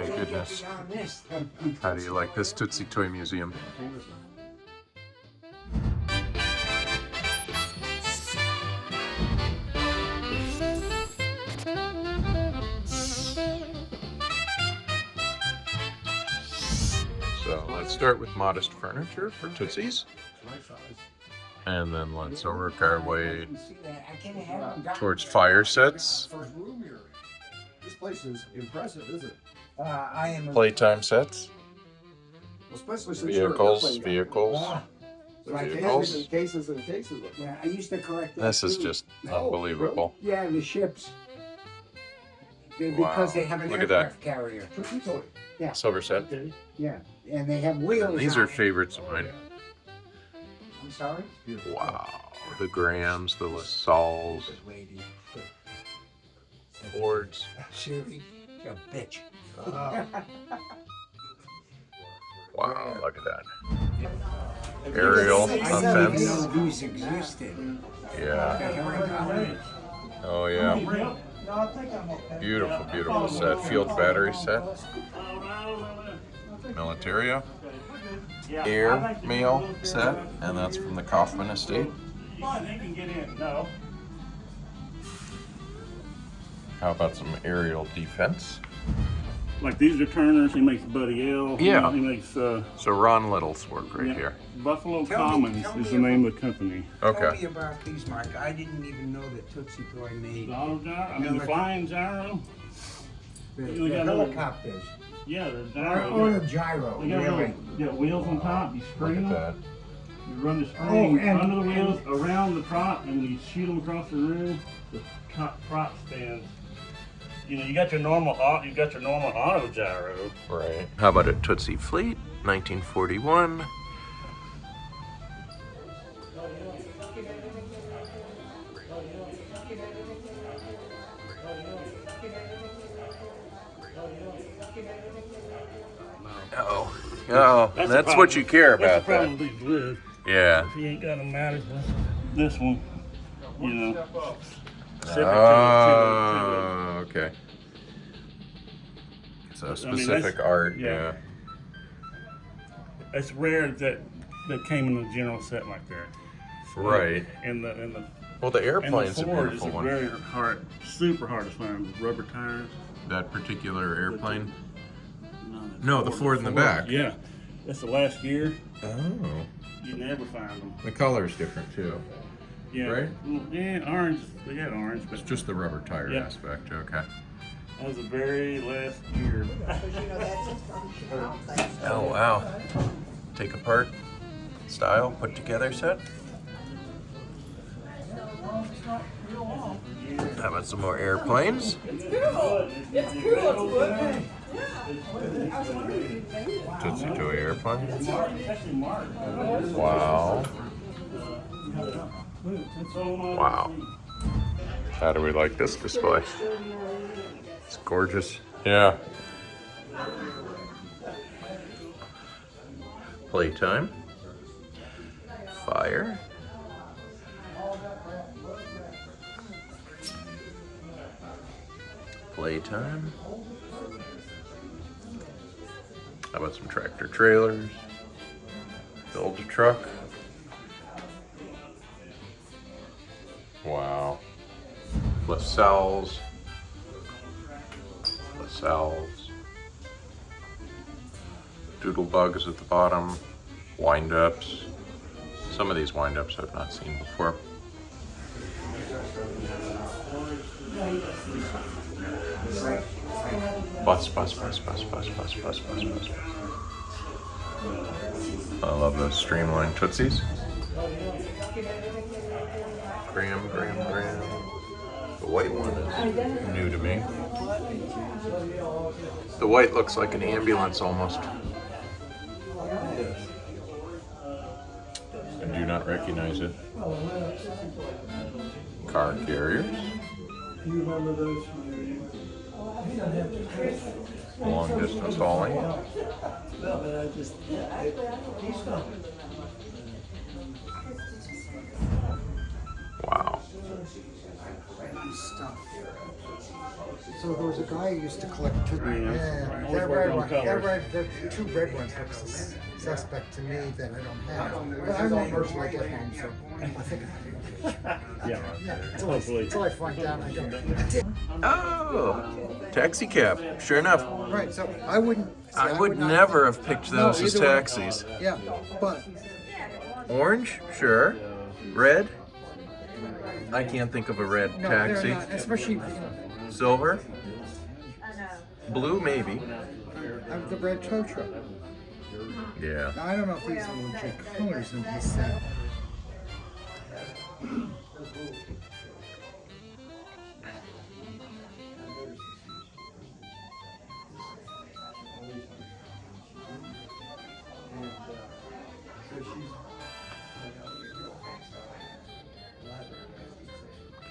my goodness. How do you like this Tootsie Toy Museum? So let's start with modest furniture for Tootsies. And then let's work our way towards fire sets. This place is impressive, isn't it? Playtime sets. Especially since Vehicles. Cases and cases. Yeah, I used to collect that This is too. just unbelievable. Yeah, the ships. Because Wow. they have an Look at that. aircraft carrier. Yeah, Silver set. yeah. And they have wheels. These on are it. favorites of mine. I'm sorry? Wow. The Grahams, the LaSalles, Lady. Fords. Siri, you're a bitch. Wow, look at that. Aerial I didn't offense. even know these existed. Yeah. Oh yeah. Beautiful, beautiful set. Field battery set. Militaria. Air mail set. And that's from the Kaufman estate. How about some aerial defense? Like these are Turner's. He makes Buddy L. Yeah. He makes So Ron Little's work right here. Buffalo Tell me Commons is the about- name of the company. Tell me Okay. about these, Mark. I didn't even know that Tootsie Toy made The auto gyro. I mean the flying gyro. the You got another- helicopters. Yeah, they're Or gyro. the gyro, They got really. wheels on top. You Look spring at them. that. You run the string and- under the wheels, around the prop, and when you shoot them across the room, the prop stands. You know, you got your normal auto gyro. Right. How about a Tootsie Fleet, 1941? Oh, that's what you care That's about. the problem That. with these lids. Yeah. If you ain't got them mounted, this one, you know. Oh, okay. So mean, specific that's- art, yeah. yeah. It's rare that came in a general set like that. Right. And the Well, the airplane's a Ford beautiful is one. very hard, super hard to find with rubber tires. That particular airplane. that's No, the Ford in the back. Yeah, that's the last year. Oh. You never find them. The color's different too. Yeah, Right? Well, yeah, orange. They got orange, but It's just the rubber tire Yeah. aspect. Okay. that was the very last year. Oh wow. Take apart, style, put together set. How about some more airplanes? Tootsie Toy airplane. Wow. Wow. How do we like this display? It's gorgeous. Yeah. Playtime. Fire. Playtime. How about some tractor trailers? Build a truck. Wow. LaSalle's. Doodlebugs at the bottom. Wind-ups. Some of these wind-ups I've not seen before. Bus. I love those streamlined Tootsies. Graham. The white one is new to me. The white looks like an ambulance almost. I do not recognize it. Car carriers. Long distance hauling. Wow. So there was a guy who used to collect Yeah. that Always red work on one. colors. The two red ones looks suspect to me that I don't have. But I'm not personally get home, so I think Yeah. until Hopefully. I find out I don't. Oh, taxi cab. Sure enough. Right, so I wouldn't. see, I would not- never have picked No, those as either one. taxis. Yeah, but Orange? Sure. Red? I can't think of a red no, taxi. they're not. Especially Silver? Blue, maybe. the red tow truck. Yeah. Now, I don't know if these are legit colors in this set.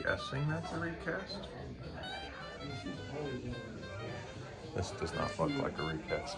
Guessing that's a recast? This does not look like a recast.